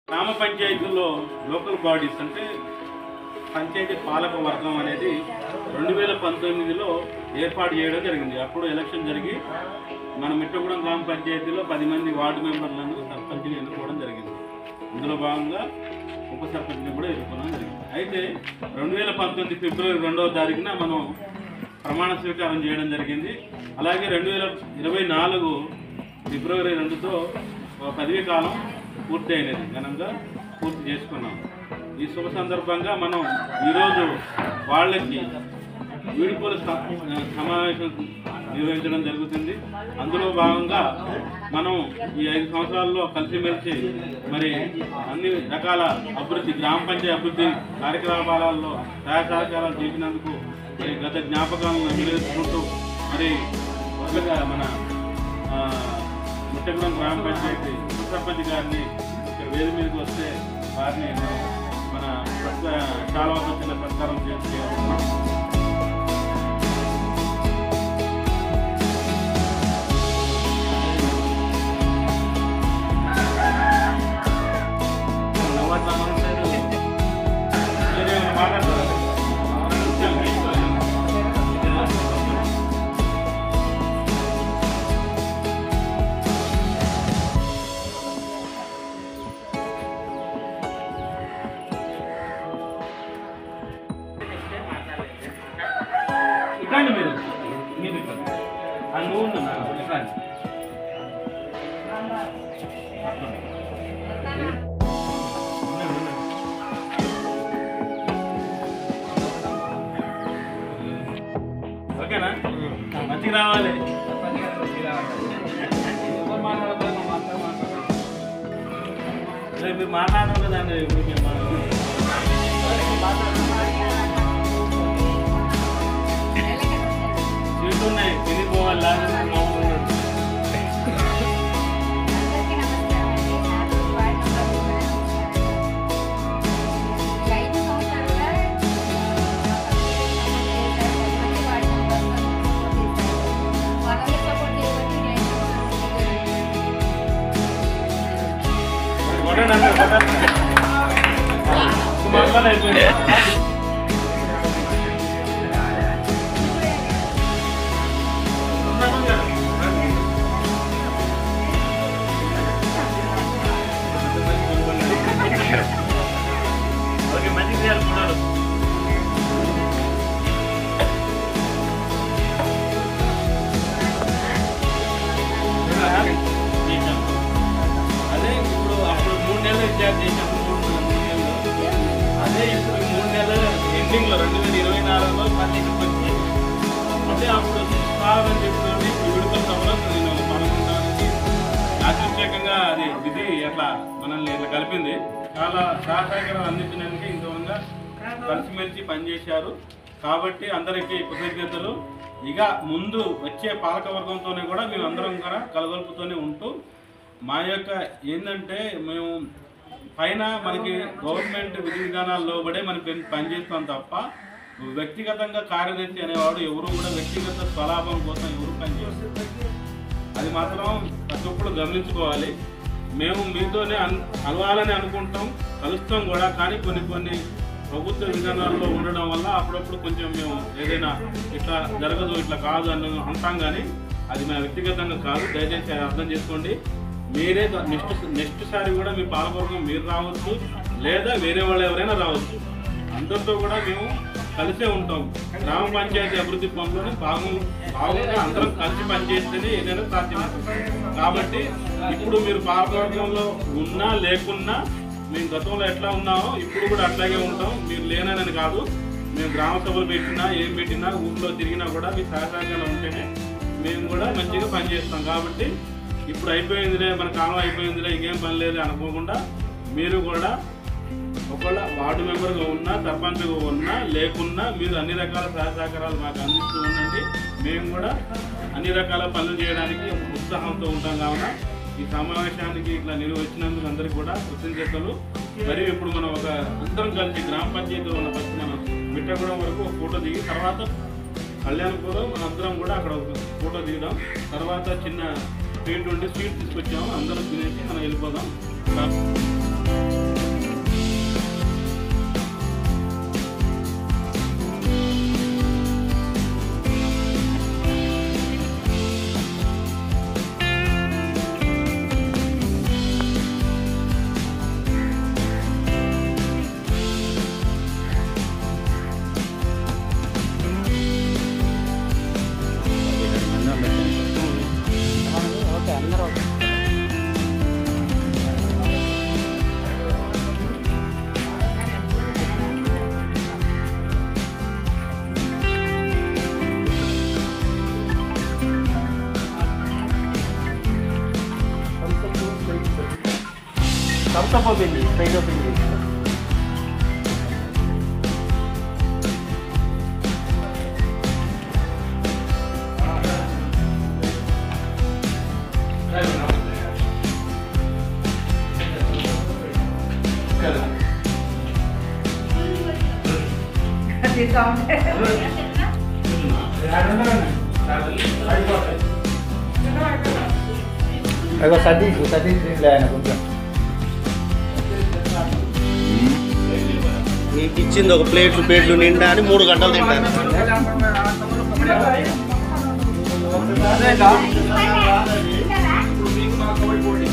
గ్రామ పంచాయతీల్లో local bodies అంటే పంచాయతీ పాలక వర్గం అనేది 2019లో ఏర్పాటు చేయడం జరిగింది. అప్పుడు ఎలక్షన్ జరిగి మన మిట్టగూడెం గ్రామ పంచాయతీలో 10 మంది వార్డు మెంబర్లను సర్పంచ్ని ఎన్నుకోవడం జరిగింది. ఇందులో భాగంగా ఉప సర్పంచ్ని కూడా ఎన్నుకోవడం జరిగింది. అయితే 2019 ఫిబ్రవరి 2వ తారీఖున మనం ప్రమాణ స్వీకారం చేయడం జరిగింది. అలాగే 2024 ఫిబ్రవరి 2తో పదవీ కాలం పూర్తి అయినది, ఘనంగా పూర్తి చేసుకున్నాం. ఈ శుభ సందర్భంగా మనం ఈరోజు వాళ్ళకి వీడుకోలు సమావేశం నిర్వహించడం జరుగుతుంది. అందులో భాగంగా మనం ఈ 5 సంవత్సరాల్లో కలిసిమెలిసి మరి అన్ని రకాల అభివృద్ధి, గ్రామ పంచాయతీ అభివృద్ధి కార్యకలాపాలలో సహాయ సహకారాలు చేసినందుకు మరి గత జ్ఞాపకాలను నిలబెట్టుకుంటూ మరి మన మిట్టగూడెం గ్రామ పంచాయతీ సర్పంచ్ గారిని వేది మీదకి వస్తే వారిని మన చాలా వచ్చిన ప్రచారం చేస్తున్నాం. ఇట్లాంటి మీరు నువ్వు ఇట్లాంటి ఓకేనా? మంచిగా రావాలి. మీరు మాట్లాడడం కదండి. ఉన్నాయి తిరిగిపోవాలి. అయిపోయింది. ఓకే, మంచి చేయాలి కూడా. అదే ఇప్పుడు అప్పుడు 3 నెలలు రిచార్జ్ చేసాము. 3 నెలలు అదే ఇప్పుడు 3 నెలల ఎండింగ్లో 2024లో మళ్ళీ వచ్చి అంటే అప్పుడు కావాలని చెప్పి విడుదల సభలో నేను పాల్గొనడానికి యాదృచ్ఛికంగా అది విధి అట్లా మనల్ని ఇట్లా కలిపింది. చాలా సహకారం అందించడానికి ఇంతగా కలిసిమెలిసి పనిచేశారు. కాబట్టి అందరికీ కృతజ్ఞతలు. ఇక ముందు వచ్చే పాలకవర్గంతోనే కూడా మేము అందరం కూడా కలగొలుపుతూనే ఉంటూ మా యొక్క ఏంటంటే మేము పైన మనకి గవర్నమెంట్ విధి విధానాలు లోబడే మనం పనిచేస్తాం తప్ప వ్యక్తిగతంగా కార్యదర్శి అనేవాడు ఎవరు కూడా వ్యక్తిగత స్వలాభం కోసం ఎవరు పనిచేస్తారు. అది మాత్రం ప్రతి ఒక్కరు గమనించుకోవాలి. మేము మీతోనే కలవాలని అనుకుంటాం, కలుస్తాం కూడా. కానీ కొన్ని ప్రభుత్వ విధానాల్లో ఉండడం వల్ల అప్పుడప్పుడు కొంచెం మేము ఏదైనా ఇట్లా జరగదు, ఇట్లా కాదు అని అంటాం. కానీ అది మా వ్యక్తిగతంగా కాదు, దయచేసి అర్థం చేసుకోండి. మీరే నెక్స్ట్ సారి కూడా మీ పాలకవర్గం మీరు రావచ్చు, లేదా వేరే వాళ్ళు ఎవరైనా రావచ్చు. అందరితో కూడా మేము కలిసే ఉంటాం. గ్రామ పంచాయతీ అభివృద్ధి పనులను బాగుంగా అందరం కలిసి పనిచేస్తేనే ఏదైనా సాధ్యమవుతుంది. కాబట్టి ఇప్పుడు మీరు పాలకవర్గంలో ఉన్నా లేకున్నా మేము గతంలో ఎట్లా ఉన్నామో ఇప్పుడు కూడా అట్లాగే ఉంటాం. మీరు లేనని కాదు, మేము గ్రామ సభలు పెట్టినా ఏం పెట్టినా ఊళ్ళో తిరిగినా కూడా మీ సహకారంగా ఉంటేనే మేము కూడా మంచిగా పనిచేస్తాం. కాబట్టి ఇప్పుడు అయిపోయిందిలే, మన కాలం అయిపోయిందిలే, ఇంకేం పని లేదు అనుకోకుండా మీరు కూడా ఒకవేళ వార్డు మెంబర్గా ఉన్నా, సర్పంచ్గా ఉన్నా లేకున్నా మీరు అన్ని రకాల సహకారాలు మాకు అందిస్తూ ఉండండి. మేము కూడా అన్ని రకాల పనులు చేయడానికి ఉత్సాహంతో ఉంటాం. కావున ఈ సమావేశానికి ఇట్లా వచ్చినందుకు అందరికీ కూడా కృతజ్ఞతలు. మరియు ఇప్పుడు మనం అందరం కలిసి గ్రామ పంచాయతీ ఉన్న ఫస్ట్ మనం మిట్టగూడెం వరకు ఒక ఫోటో దిగి తర్వాత కళ్యాణపురం మనందరం కూడా అక్కడ ఒక ఫోటో దిగుదాం. తర్వాత చిన్న స్వీట్ ఉండి స్వీట్ తీసుకొచ్చాము, అందరం తినేసి మనం వెళ్ళిపోదాం. వాట్సాప్ ఓపెన్ చేయి, సైట్ ఓపెన్ చేయి. అగో సతీష్ ఆయన కొంచెం నీకు ఇచ్చింది ఒక ప్లేట్లు నిండా అని 3 గంటలు తింటాను. ఇప్పుడు మీకు నాకు పోటీ